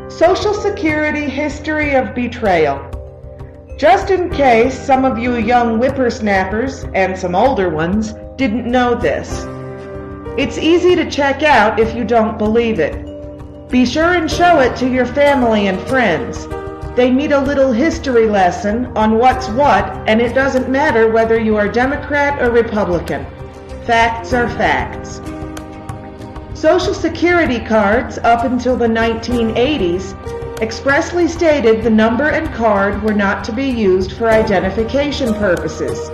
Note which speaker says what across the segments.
Speaker 1: Social Security History of Betrayal. Just in case some of you young whippersnappers, and some older ones, didn't know this. It's easy to check out if you don't believe it. Be sure and show it to your family and friends. They need a little history lesson on what's what, and it doesn't matter whether you are Democrat or Republican. Facts are facts. Social Security cards up until the 1980s expressly stated the number and card were not to be used for identification purposes.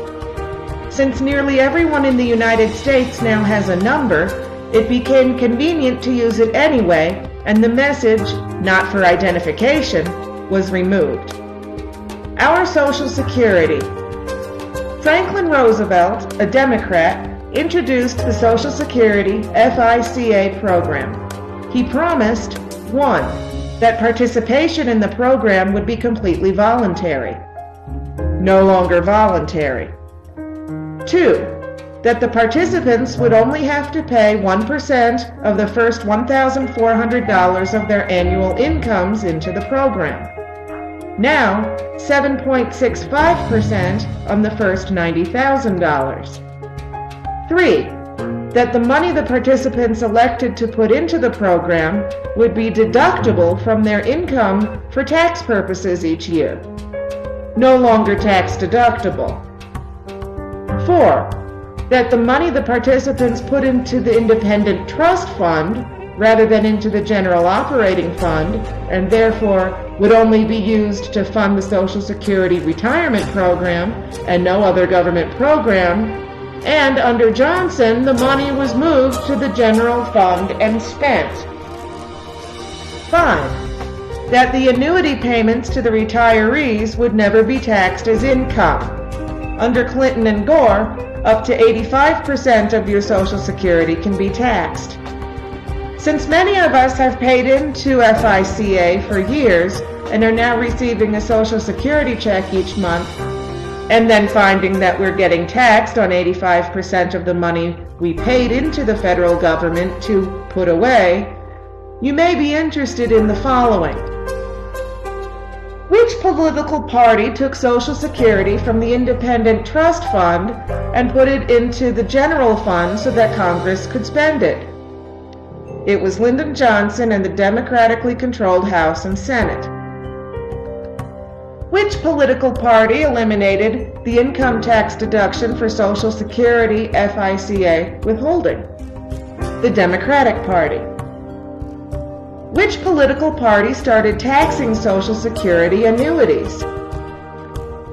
Speaker 1: Since nearly everyone in the United States now has a number, it became convenient to use it anyway, and the message, "not for identification," was removed. Our Social Security. Franklin Roosevelt, a Democrat, introduced the Social Security FICA program. He promised, 1. That participation in the program would be completely voluntary. No longer voluntary. 2. That the participants would only have to pay 1% of the first $1,400 of their annual incomes into the program. Now, 7.65% on the first $90,000. 3. That the money the participants elected to put into the program would be deductible from their income for tax purposes each year. No longer tax deductible. 4. That the money the participants put into the independent trust fund rather than into the general operating fund, and therefore would only be used to fund the Social Security retirement program and no other government program, and under Johnson, the money was moved to the general fund and spent. 5. That the annuity payments to the retirees would never be taxed as income. Under Clinton and Gore, up to 85% of your Social Security can be taxed. Since many of us have paid into FICA for years and are now receiving a Social Security check each month, and then finding that we're getting taxed on 85% of the money we paid into the federal government to put away, you may be interested in the following. Which political party took Social Security from the Independent Trust Fund and put it into the general fund so that Congress could spend it? It was Lyndon Johnson and the democratically controlled House and Senate. Which political party eliminated the income tax deduction for Social Security FICA withholding? The Democratic Party. Which political party started taxing Social Security annuities?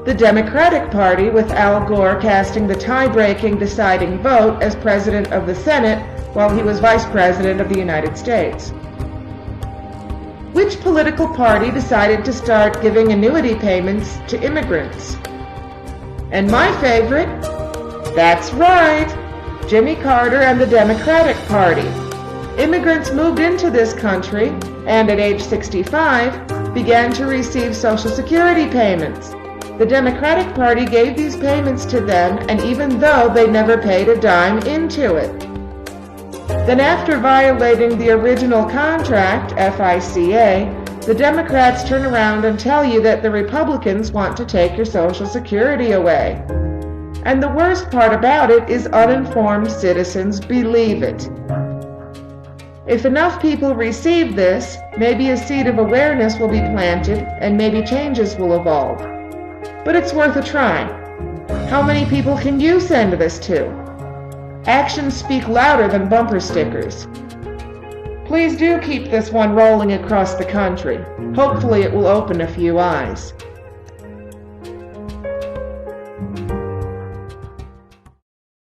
Speaker 1: The Democratic Party, with Al Gore casting the tie-breaking deciding vote as President of the Senate while he was Vice President of the United States. Which political party decided to start giving annuity payments to immigrants? And my favorite, that's right, Jimmy Carter and the Democratic Party. Immigrants moved into this country and at age 65 began to receive Social Security payments. The Democratic Party gave these payments to them, and even though they never paid a dime into it. Then after violating the original contract, FICA, the Democrats turn around and tell you that the Republicans want to take your Social Security away. And the worst part about it is uninformed citizens believe it. If enough people receive this, maybe a seed of awareness will be planted and maybe changes will evolve. But it's worth a try. How many people can you send this to? Actions speak louder than bumper stickers. Please do keep this one rolling across the country. Hopefully it will open a few eyes.